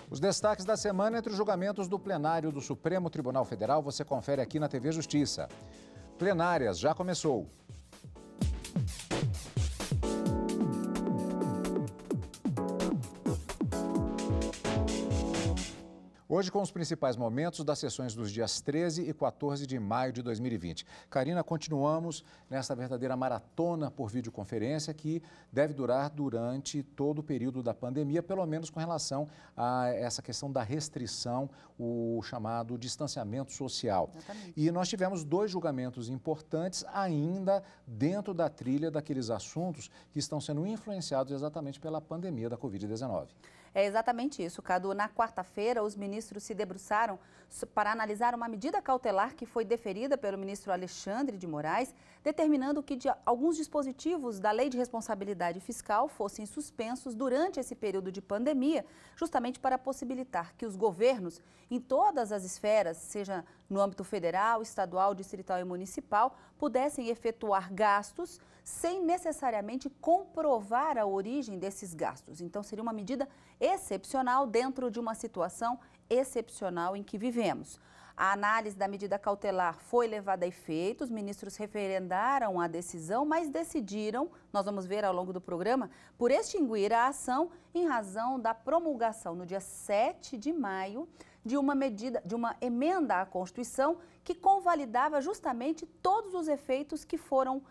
Os destaques da semana entre os julgamentos do plenário do Supremo Tribunal Federal você confere aqui na TV Justiça. Plenárias já começou. Hoje com os principais momentos das sessões dos dias 13 e 14 de maio de 2020. Karina, continuamos nesta verdadeira maratona por videoconferência que deve durar durante todo o período da pandemia, pelo menos com relação a essa questão da restrição, o chamado distanciamento social. Exatamente. E nós tivemos 2 julgamentos importantes ainda dentro da trilha daqueles assuntos que estão sendo influenciados exatamente pela pandemia da Covid-19. É exatamente isso, Cadu. Na quarta-feira, os ministros se debruçaram para analisar uma medida cautelar que foi deferida pelo ministro Alexandre de Moraes, determinando que alguns dispositivos da Lei de Responsabilidade Fiscal fossem suspensos durante esse período de pandemia, justamente para possibilitar que os governos, em todas as esferas, seja no âmbito federal, estadual, distrital e municipal, pudessem efetuar gastos sem necessariamente comprovar a origem desses gastos. Então, seria uma medida excepcional dentro de uma situação excepcional em que vivemos. A análise da medida cautelar foi levada a efeito, os ministros referendaram a decisão, mas decidiram, nós vamos ver ao longo do programa, por extinguir a ação em razão da promulgação no dia 7 de maio de uma emenda à Constituição que convalidava justamente todos os efeitos que foram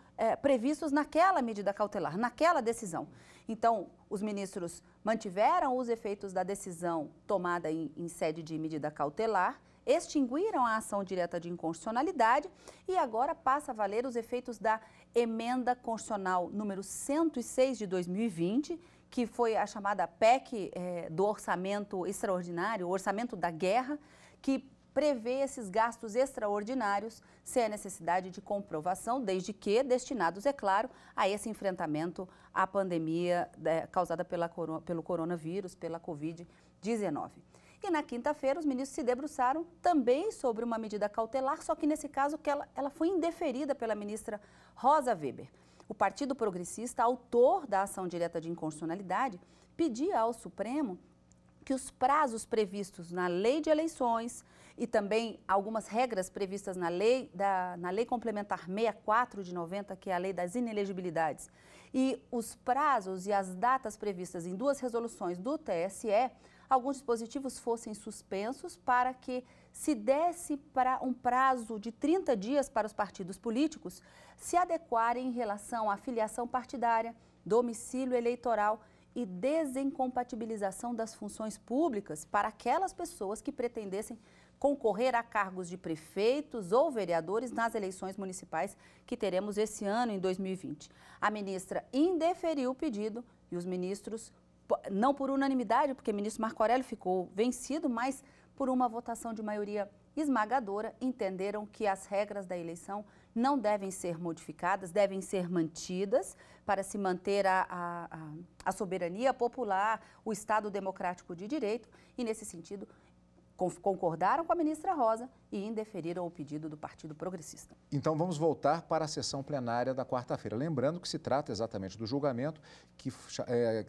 previstos naquela medida cautelar, naquela decisão. Então, os ministros mantiveram os efeitos da decisão tomada em sede de medida cautelar, extinguiram a ação direta de inconstitucionalidade e agora passa a valer os efeitos da emenda constitucional número 106 de 2020, que foi a chamada PEC do orçamento extraordinário, o orçamento da guerra, que prevê esses gastos extraordinários sem a necessidade de comprovação, desde que destinados, é claro, a esse enfrentamento à pandemia causada pelo coronavírus, pela Covid-19. E na quinta-feira, os ministros se debruçaram também sobre uma medida cautelar, só que nesse caso ela foi indeferida pela ministra Rosa Weber. O Partido Progressista, autor da ação direta de inconstitucionalidade, pedia ao Supremo que os prazos previstos na Lei de Eleições e também algumas regras previstas na Lei Complementar 64 de 90, que é a Lei das Inelegibilidades, e os prazos e as datas previstas em 2 resoluções do TSE, alguns dispositivos fossem suspensos para que se desse para um prazo de 30 dias para os partidos políticos se adequarem em relação à filiação partidária, domicílio eleitoral e desincompatibilização das funções públicas para aquelas pessoas que pretendessem concorrer a cargos de prefeitos ou vereadores nas eleições municipais que teremos esse ano, em 2020. A ministra indeferiu o pedido e os ministros, não por unanimidade, porque o ministro Marco Aurélio ficou vencido, mas por uma votação de maioria esmagadora, entenderam que as regras da eleição não devem ser modificadas, devem ser mantidas para se manter a soberania popular, o Estado democrático de direito e, nesse sentido, concordaram com a ministra Rosa e indeferiram o pedido do Partido Progressista. Então vamos voltar para a sessão plenária da quarta-feira. Lembrando que se trata exatamente do julgamento que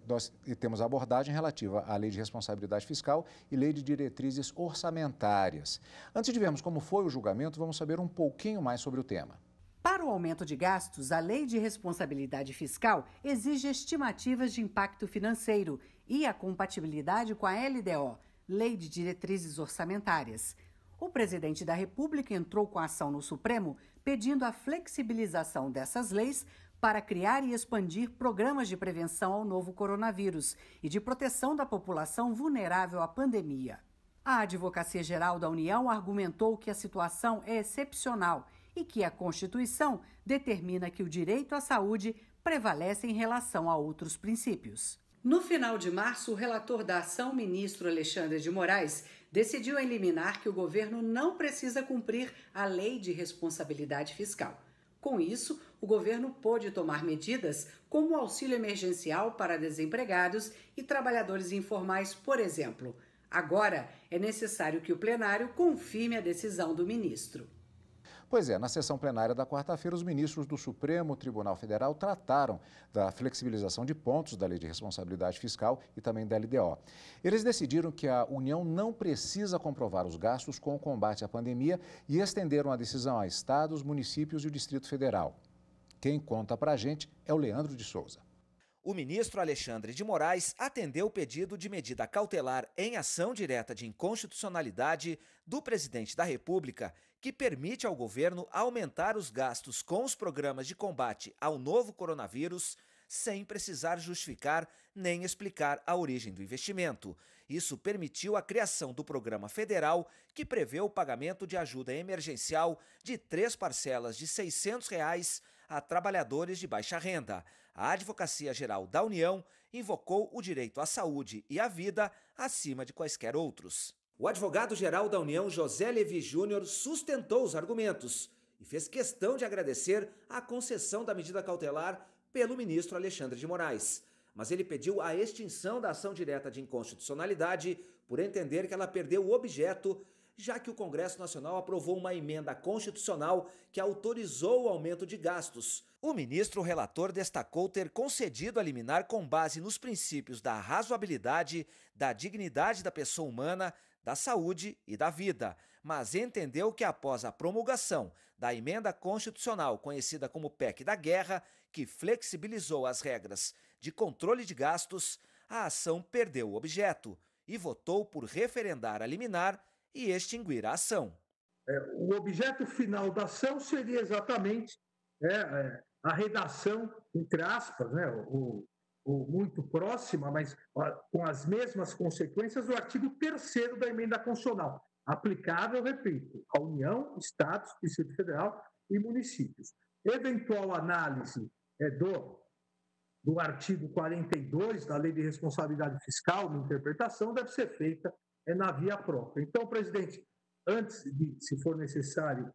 nós temos a abordagem relativa à Lei de Responsabilidade Fiscal e Lei de Diretrizes Orçamentárias. Antes de vermos como foi o julgamento, vamos saber um pouquinho mais sobre o tema. Para o aumento de gastos, a Lei de Responsabilidade Fiscal exige estimativas de impacto financeiro e a compatibilidade com a LDO, Lei de Diretrizes Orçamentárias. O presidente da República entrou com a ação no Supremo pedindo a flexibilização dessas leis para criar e expandir programas de prevenção ao novo coronavírus e de proteção da população vulnerável à pandemia. A Advocacia Geral da União argumentou que a situação é excepcional e que a Constituição determina que o direito à saúde prevalece em relação a outros princípios. No final de março, o relator da ação, ministro Alexandre de Moraes, decidiu eliminar que o governo não precisa cumprir a Lei de Responsabilidade Fiscal. Com isso, o governo pôde tomar medidas como o auxílio emergencial para desempregados e trabalhadores informais, por exemplo. Agora, é necessário que o plenário confirme a decisão do ministro. Pois é, na sessão plenária da quarta-feira, os ministros do Supremo Tribunal Federal trataram da flexibilização de pontos da Lei de Responsabilidade Fiscal e também da LDO. Eles decidiram que a União não precisa comprovar os gastos com o combate à pandemia e estenderam a decisão a estados, municípios e o Distrito Federal. Quem conta pra gente é o Leandro de Souza. O ministro Alexandre de Moraes atendeu o pedido de medida cautelar em ação direta de inconstitucionalidade do presidente da República, que permite ao governo aumentar os gastos com os programas de combate ao novo coronavírus sem precisar justificar nem explicar a origem do investimento. Isso permitiu a criação do programa federal, que prevê o pagamento de ajuda emergencial de 3 parcelas de R$ 600 a trabalhadores de baixa renda. A Advocacia Geral da União invocou o direito à saúde e à vida acima de quaisquer outros. O advogado-geral da União, José Levi Júnior, sustentou os argumentos e fez questão de agradecer a concessão da medida cautelar pelo ministro Alexandre de Moraes. Mas ele pediu a extinção da ação direta de inconstitucionalidade por entender que ela perdeu o objeto, já que o Congresso Nacional aprovou uma emenda constitucional que autorizou o aumento de gastos. O ministro relator destacou ter concedido a liminar com base nos princípios da razoabilidade, da dignidade da pessoa humana, da saúde e da vida, mas entendeu que após a promulgação da emenda constitucional conhecida como PEC da Guerra, que flexibilizou as regras de controle de gastos, a ação perdeu o objeto e votou por referendar a liminar e extinguir a ação. O objeto final da ação seria exatamente a redação, entre aspas, muito próxima, mas com as mesmas consequências do artigo 3º da emenda constitucional, aplicável, repito, à União, Estados, Distrito Federal e municípios. Eventual análise do artigo 42 da Lei de Responsabilidade Fiscal, uma interpretação, deve ser feita na via própria. Então, presidente, antes de, se for necessário,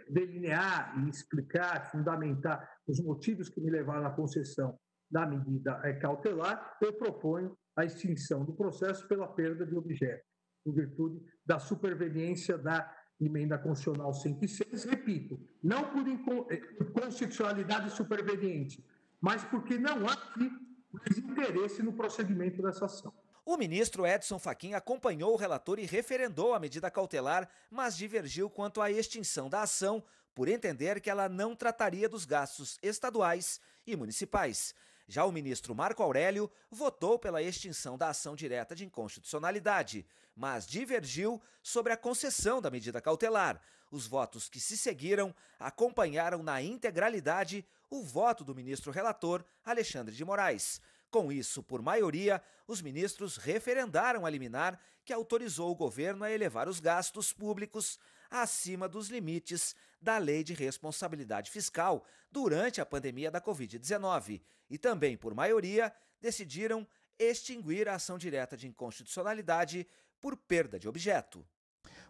delinear e explicar, fundamentar os motivos que me levaram à concessão da medida cautelar, eu proponho a extinção do processo pela perda de objeto, em virtude da superveniência da emenda constitucional 106, repito, não por inconstitucionalidade superveniente, mas porque não há aqui mais interesse no procedimento dessa ação. O ministro Edson Fachin acompanhou o relator e referendou a medida cautelar, mas divergiu quanto à extinção da ação, por entender que ela não trataria dos gastos estaduais e municipais. Já o ministro Marco Aurélio votou pela extinção da ação direta de inconstitucionalidade, mas divergiu sobre a concessão da medida cautelar. Os votos que se seguiram acompanharam na integralidade o voto do ministro relator Alexandre de Moraes. Com isso, por maioria, os ministros referendaram a liminar que autorizou o governo a elevar os gastos públicos acima dos limites da Lei de Responsabilidade Fiscal durante a pandemia da Covid-19 e também, por maioria, decidiram extinguir a ação direta de inconstitucionalidade por perda de objeto.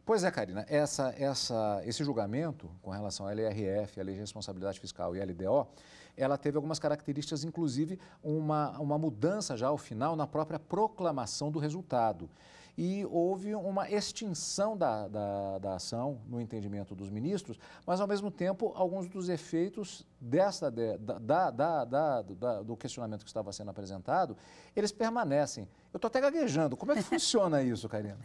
Pois é, Karina, esse julgamento com relação à LRF, a Lei de Responsabilidade Fiscal e a LDO, ela teve algumas características, inclusive uma mudança já ao final na própria proclamação do resultado. E houve uma extinção da ação, no entendimento dos ministros, mas, ao mesmo tempo, alguns dos efeitos do questionamento que estava sendo apresentado, eles permanecem. Eu estou até gaguejando. Como é que funciona isso, Karina?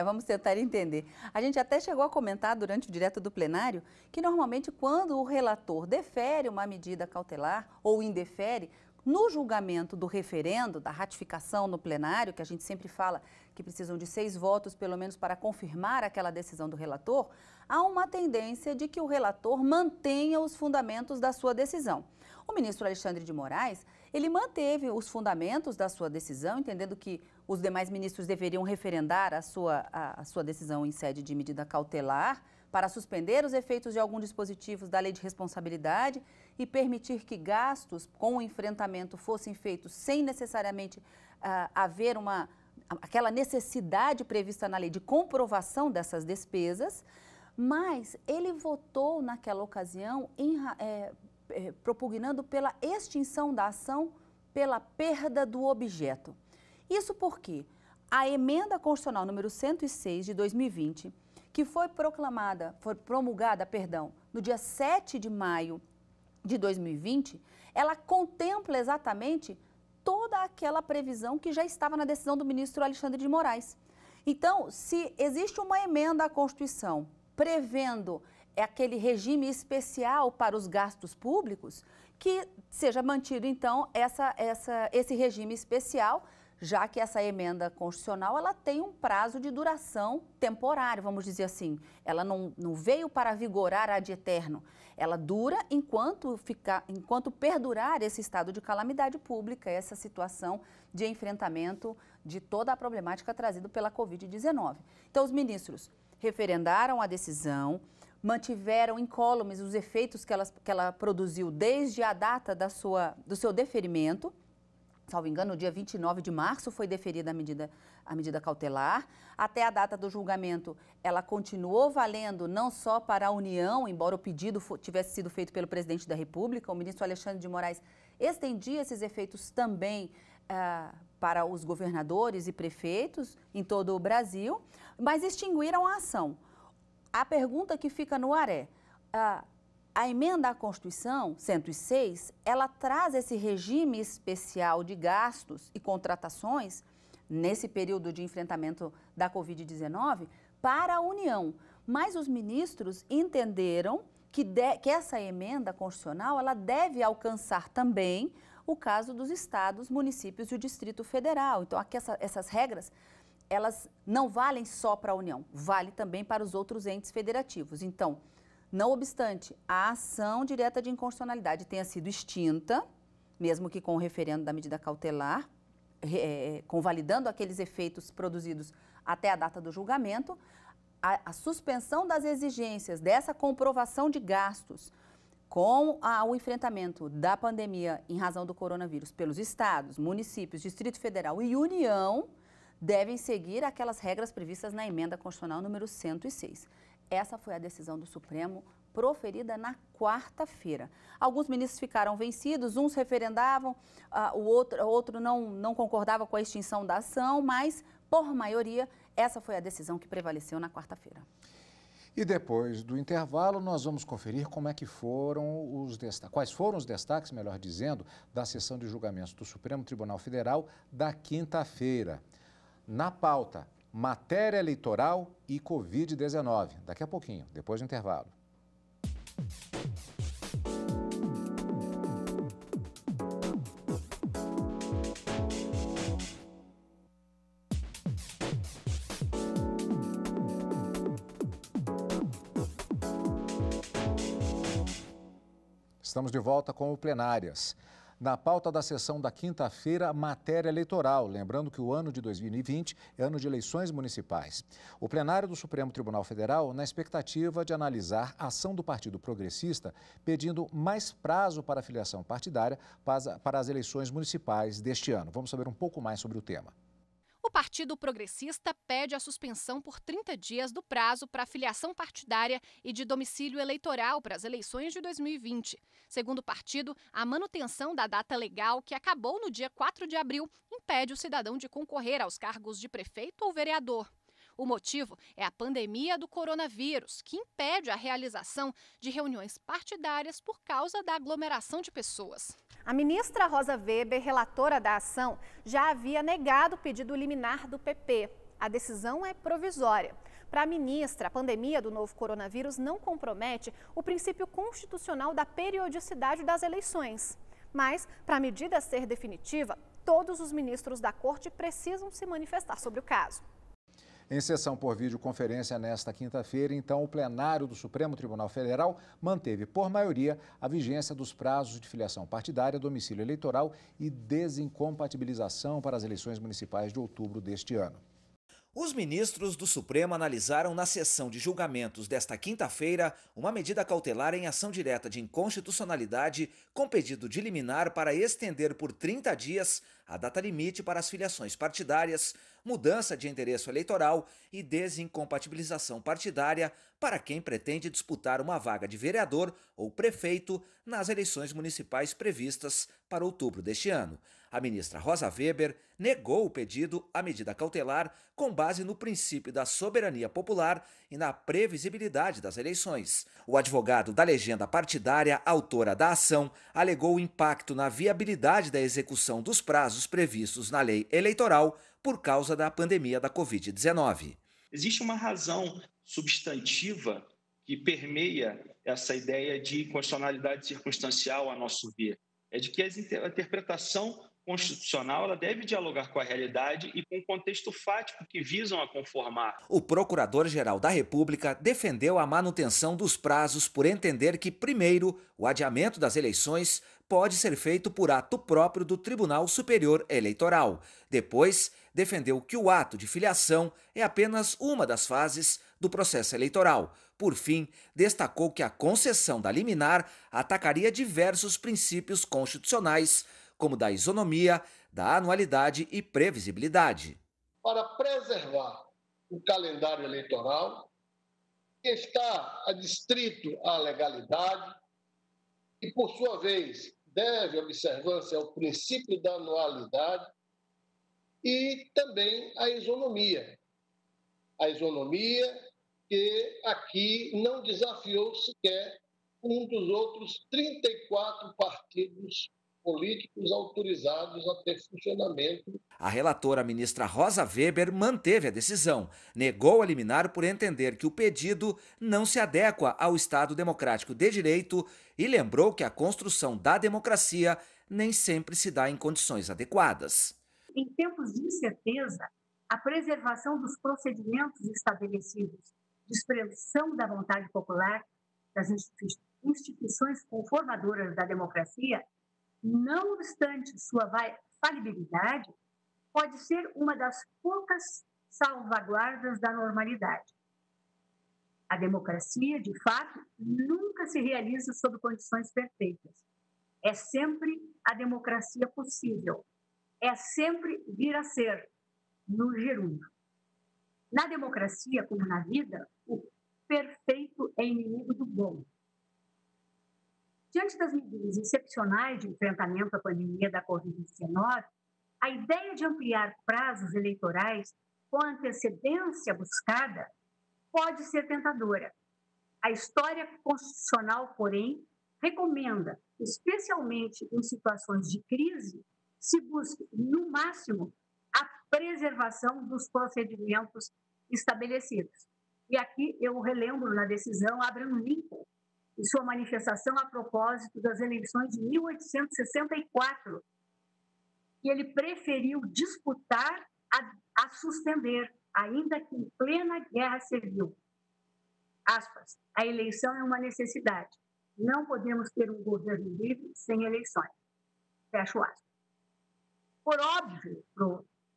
Vamos tentar entender. A gente até chegou a comentar durante o direto do plenário que, normalmente, quando o relator defere uma medida cautelar ou indefere, no julgamento do referendo, da ratificação no plenário, que a gente sempre fala que precisam de 6 votos, pelo menos, para confirmar aquela decisão do relator, há uma tendência de que o relator mantenha os fundamentos da sua decisão. O ministro Alexandre de Moraes, ele manteve os fundamentos da sua decisão, entendendo que os demais ministros deveriam referendar a sua decisão em sede de medida cautelar, para suspender os efeitos de alguns dispositivos da Lei de Responsabilidade e permitir que gastos com o enfrentamento fossem feitos sem necessariamente haver aquela necessidade prevista na lei de comprovação dessas despesas, mas ele votou naquela ocasião propugnando pela extinção da ação pela perda do objeto. Isso porque a emenda constitucional número 106 de 2020, que foi promulgada, no dia 7 de maio de 2020, ela contempla exatamente toda aquela previsão que já estava na decisão do ministro Alexandre de Moraes. Então, se existe uma emenda à Constituição prevendo aquele regime especial para os gastos públicos, que seja mantido, então, esse regime especial, já que essa emenda constitucional ela tem um prazo de duração temporário, vamos dizer assim. Ela não veio para vigorar ad eterno. Ela dura enquanto perdurar esse estado de calamidade pública, essa situação de enfrentamento de toda a problemática trazida pela Covid-19. Então, os ministros referendaram a decisão, mantiveram incólumes os efeitos que ela produziu desde a data do seu deferimento. Salvo engano, no dia 29 de março foi deferida a medida cautelar. Até a data do julgamento, ela continuou valendo não só para a União, embora o pedido tivesse sido feito pelo presidente da República, o ministro Alexandre de Moraes estendia esses efeitos também para os governadores e prefeitos em todo o Brasil, mas extinguiram a ação. A pergunta que fica no ar é, a emenda à Constituição 106, ela traz esse regime especial de gastos e contratações nesse período de enfrentamento da Covid-19 para a União. Mas os ministros entenderam que essa emenda constitucional ela deve alcançar também o caso dos estados, municípios e o Distrito Federal. Então, aqui essas regras, elas não valem só para a União, vale também para os outros entes federativos. Então, não obstante a ação direta de inconstitucionalidade tenha sido extinta, mesmo que com o referendo da medida cautelar, convalidando aqueles efeitos produzidos até a data do julgamento, a suspensão das exigências dessa comprovação de gastos com o enfrentamento da pandemia em razão do coronavírus pelos estados, municípios, Distrito Federal e União devem seguir aquelas regras previstas na emenda constitucional número 106. Essa foi a decisão do Supremo proferida na quarta-feira. Alguns ministros ficaram vencidos, uns referendavam, o outro não concordava com a extinção da ação, mas, por maioria, essa foi a decisão que prevaleceu na quarta-feira. E depois do intervalo, nós vamos conferir como é que foram os destaques, quais foram os destaques, melhor dizendo, da sessão de julgamentos do Supremo Tribunal Federal da quinta-feira. Na pauta, matéria eleitoral e Covid-19. Daqui a pouquinho, depois do intervalo. Estamos de volta com o Plenárias. Na pauta da sessão da quinta-feira, matéria eleitoral. Lembrando que o ano de 2020 é ano de eleições municipais. O plenário do Supremo Tribunal Federal, na expectativa de analisar a ação do Partido Progressista, pedindo mais prazo para a filiação partidária para as eleições municipais deste ano. Vamos saber um pouco mais sobre o tema. O Partido Progressista pede a suspensão por 30 dias do prazo para filiação partidária e de domicílio eleitoral para as eleições de 2020. Segundo o partido, a manutenção da data legal, que acabou no dia 4 de abril, impede o cidadão de concorrer aos cargos de prefeito ou vereador. O motivo é a pandemia do coronavírus, que impede a realização de reuniões partidárias por causa da aglomeração de pessoas. A ministra Rosa Weber, relatora da ação, já havia negado o pedido liminar do PP. A decisão é provisória. Para a ministra, a pandemia do novo coronavírus não compromete o princípio constitucional da periodicidade das eleições. Mas, para a medida ser definitiva, todos os ministros da Corte precisam se manifestar sobre o caso. Em sessão por videoconferência nesta quinta-feira, então, o plenário do Supremo Tribunal Federal manteve, por maioria, a vigência dos prazos de filiação partidária, domicílio eleitoral e desincompatibilização para as eleições municipais de outubro deste ano. Os ministros do Supremo analisaram na sessão de julgamentos desta quinta-feira uma medida cautelar em ação direta de inconstitucionalidade com pedido de liminar para estender por 30 dias a data limite para as filiações partidárias, mudança de endereço eleitoral e desincompatibilização partidária para quem pretende disputar uma vaga de vereador ou prefeito nas eleições municipais previstas para outubro deste ano. A ministra Rosa Weber negou o pedido à medida cautelar com base no princípio da soberania popular e na previsibilidade das eleições. O advogado da legenda partidária, autora da ação, alegou o impacto na viabilidade da execução dos prazos previstos na lei eleitoral por causa da pandemia da Covid-19. Existe uma razão substantiva que permeia essa ideia de inconstitucionalidade circunstancial, a nosso ver. É de que a interpretação constitucional ela deve dialogar com a realidade e com o contexto fático que visam a conformar. O Procurador-Geral da República defendeu a manutenção dos prazos por entender que, primeiro, o adiamento das eleições pode ser feito por ato próprio do Tribunal Superior Eleitoral. Depois, defendeu que o ato de filiação é apenas uma das fases do processo eleitoral. Por fim, destacou que a concessão da liminar atacaria diversos princípios constitucionais, como da isonomia, da anualidade e previsibilidade. Para preservar o calendário eleitoral, que está adstrito à legalidade e, por sua vez, deve observância ao princípio da anualidade e também à isonomia. A isonomia que aqui não desafiou sequer um dos outros 34 partidos políticos autorizados a ter funcionamento. A relatora, ministra Rosa Weber, manteve a decisão, negou a liminar por entender que o pedido não se adequa ao Estado Democrático de Direito e lembrou que a construção da democracia nem sempre se dá em condições adequadas. Em tempos de incerteza, a preservação dos procedimentos estabelecidos de expressão da vontade popular das instituições conformadoras da democracia, não obstante sua falibilidade, pode ser uma das poucas salvaguardas da normalidade. A democracia, de fato, nunca se realiza sob condições perfeitas. É sempre a democracia possível. É sempre vir a ser, no gerúndio. Na democracia, como na vida, o perfeito é inimigo do bom. Diante das medidas excepcionais de enfrentamento à pandemia da Covid-19, a ideia de ampliar prazos eleitorais com a antecedência buscada pode ser tentadora. A história constitucional, porém, recomenda, especialmente em situações de crise, se busque, no máximo, a preservação dos procedimentos estabelecidos. E aqui eu relembro na decisão Abraham Lincoln, em sua manifestação a propósito das eleições de 1864, que ele preferiu disputar a suspender, ainda que em plena guerra civil. Aspas, a eleição é uma necessidade. Não podemos ter um governo livre sem eleições. Fecho aspas. Por óbvio,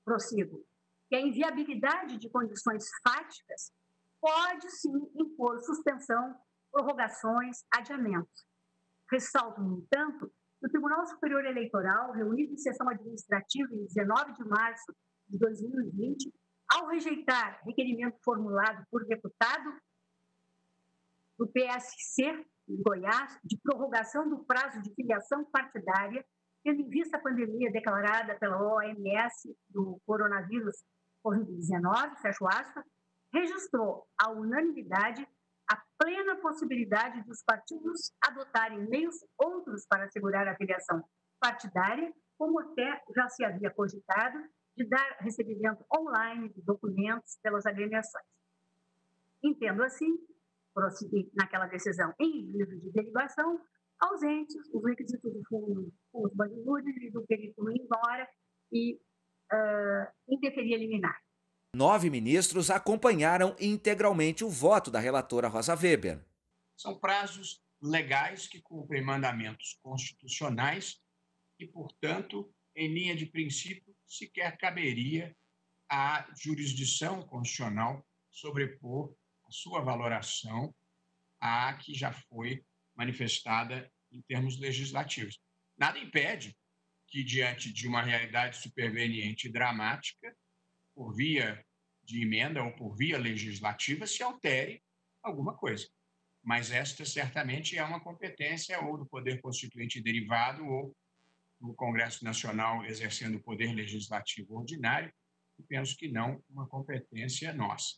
prossigo, que a inviabilidade de condições fáticas pode, sim, impor suspensão, prorrogações, adiamentos. Ressalto, no entanto, que o Tribunal Superior Eleitoral, reunido em sessão administrativa em 19 de março de 2020, ao rejeitar requerimento formulado por deputado do PSC em Goiás de prorrogação do prazo de filiação partidária, tendo em vista a pandemia declarada pela OMS do coronavírus Covid-19, fecho aspas, registrou a unanimidade a plena possibilidade dos partidos adotarem meios outros para assegurar a filiação partidária, como até já se havia cogitado, de dar recebimento online de documentos pelas agremiações. Entendo assim, prossegui naquela decisão em livro de deliberação, ausentes os requisitos do fundo, os bandidos e do perito em hora e indeferia liminar. 9 ministros acompanharam integralmente o voto da relatora Rosa Weber. São prazos legais que cumprem mandamentos constitucionais e, portanto, em linha de princípio, sequer caberia à jurisdição constitucional sobrepor a sua valoração à que já foi manifestada em termos legislativos. Nada impede que, diante de uma realidade superveniente e dramática, por via de emenda ou por via legislativa, se altere alguma coisa. Mas esta certamente é uma competência ou do Poder Constituinte derivado ou do Congresso Nacional exercendo o poder legislativo ordinário, e penso que não uma competência nossa.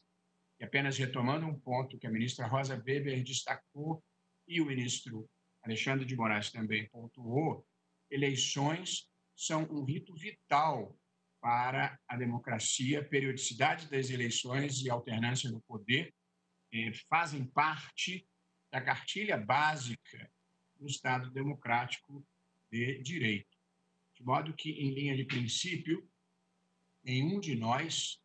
E apenas retomando um ponto que a ministra Rosa Weber destacou e o ministro Alexandre de Moraes também pontuou, eleições são um rito vital para a democracia, periodicidade das eleições e alternância do poder fazem parte da cartilha básica do Estado democrático de direito. De modo que, em linha de princípio, nenhum de nós,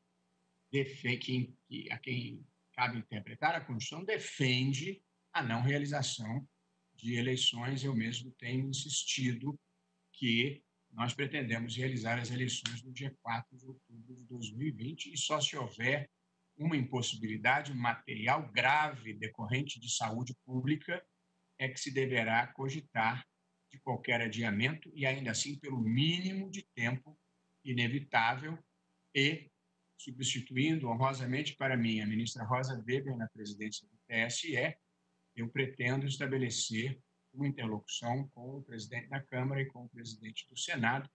a quem cabe interpretar a Constituição, defende a não realização de eleições. Eu mesmo tenho insistido que nós pretendemos realizar as eleições no dia 4 de outubro de 2020 e só se houver uma impossibilidade material grave decorrente de saúde pública é que se deverá cogitar de qualquer adiamento e, ainda assim, pelo mínimo de tempo inevitável e, substituindo honrosamente para mim a ministra Rosa Weber na presidência do TSE, eu pretendo estabelecer uma interlocução com o presidente da Câmara e com o presidente do Senado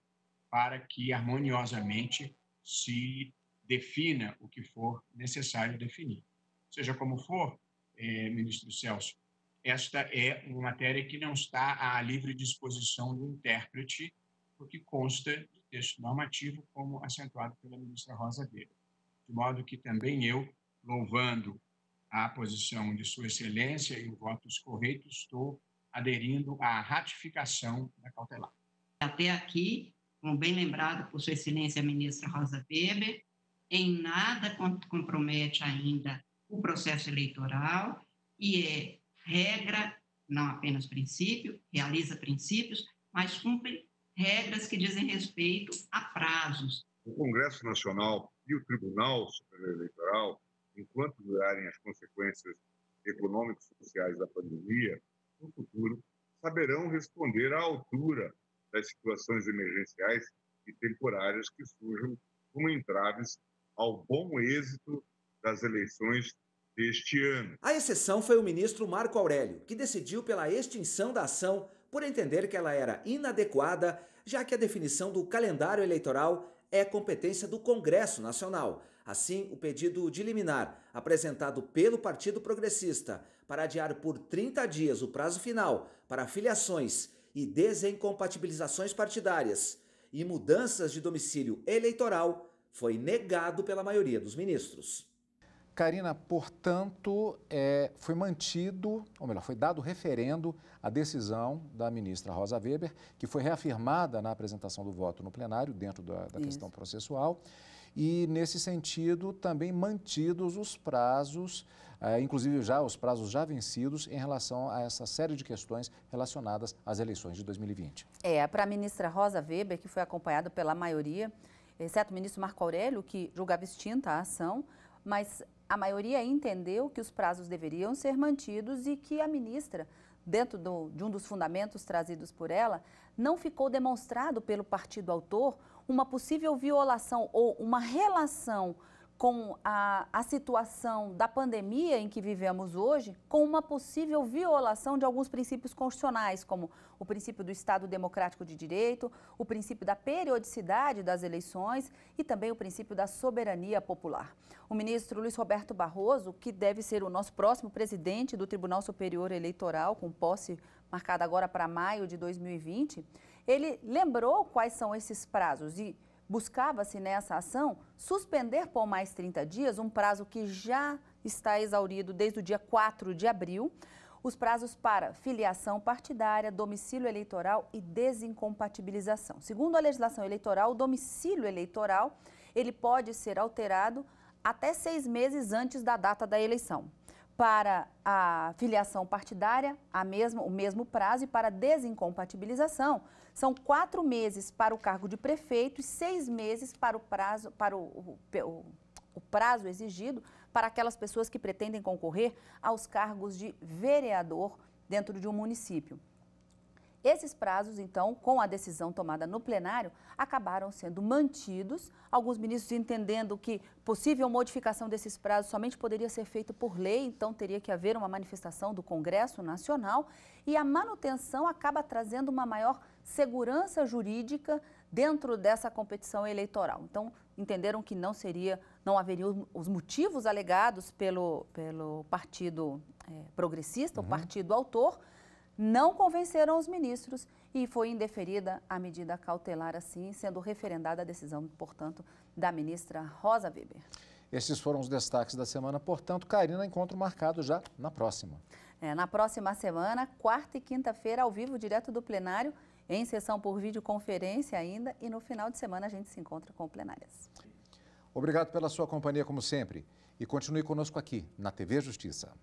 para que, harmoniosamente, se defina o que for necessário definir. Seja como for, ministro Celso, esta é uma matéria que não está à livre disposição do intérprete, porque consta de texto normativo, como acentuado pela ministra Rosa Weber. De modo que também eu, louvando a posição de Sua Excelência e o voto correto, estou aderindo à ratificação da cautelar. Até aqui, como bem lembrado por Sua Excelência a ministra Rosa Weber, em nada compromete ainda o processo eleitoral e é regra, não apenas princípio, realiza princípios, mas cumpre regras que dizem respeito a prazos. O Congresso Nacional e o Tribunal Superior Eleitoral, enquanto durarem as consequências econômicas e sociais da pandemia, no futuro, saberão responder à altura das situações emergenciais e temporárias que surjam como entraves ao bom êxito das eleições deste ano. A exceção foi o ministro Marco Aurélio, que decidiu pela extinção da ação por entender que ela era inadequada, já que a definição do calendário eleitoral é competência do Congresso Nacional. Assim, o pedido de liminar apresentado pelo Partido Progressista para adiar por 30 dias o prazo final para filiações e desincompatibilizações partidárias e mudanças de domicílio eleitoral foi negado pela maioria dos ministros. Karina, portanto, foi mantido, ou melhor, foi dado referendo à decisão da ministra Rosa Weber, que foi reafirmada na apresentação do voto no plenário, dentro da questão processual, e, nesse sentido, também mantidos os prazos, inclusive os prazos já vencidos em relação a essa série de questões relacionadas às eleições de 2020. Para a ministra Rosa Weber, que foi acompanhada pela maioria, exceto o ministro Marco Aurélio, que julgava extinta a ação, mas a maioria entendeu que os prazos deveriam ser mantidos e que a ministra, dentro de um dos fundamentos trazidos por ela, não ficou demonstrado pelo partido autor uma possível violação ou uma relação com a situação da pandemia em que vivemos hoje, com uma possível violação de alguns princípios constitucionais, como o princípio do Estado Democrático de Direito, o princípio da periodicidade das eleições e também o princípio da soberania popular. O ministro Luiz Roberto Barroso, que deve ser o nosso próximo presidente do Tribunal Superior Eleitoral, com posse marcada agora para maio de 2020, ele lembrou quais são esses prazos e buscava-se nessa ação suspender por mais 30 dias, um prazo que já está exaurido desde o dia 4 de abril, os prazos para filiação partidária, domicílio eleitoral e desincompatibilização. Segundo a legislação eleitoral, o domicílio eleitoral ele pode ser alterado até 6 meses antes da data da eleição. Para a filiação partidária, o mesmo prazo, e para a desincompatibilização, são 4 meses para o cargo de prefeito e 6 meses para o prazo exigido para aquelas pessoas que pretendem concorrer aos cargos de vereador dentro de um município. Esses prazos, então, com a decisão tomada no plenário, acabaram sendo mantidos. Alguns ministros entendendo que possível modificação desses prazos somente poderia ser feita por lei, então teria que haver uma manifestação do Congresso Nacional. E a manutenção acaba trazendo uma maior segurança jurídica dentro dessa competição eleitoral. Então, entenderam que não haveriam os motivos alegados pelo Partido Progressista, o partido autor, não convenceram os ministros e foi indeferida a medida cautelar, assim, sendo referendada a decisão, portanto, da ministra Rosa Weber. Esses foram os destaques da semana, portanto, Karina, encontro marcado já na próxima. Na próxima semana, quarta e quinta-feira, ao vivo, direto do plenário, em sessão por videoconferência ainda, e no final de semana a gente se encontra com plenárias. Obrigado pela sua companhia, como sempre, e continue conosco aqui na TV Justiça.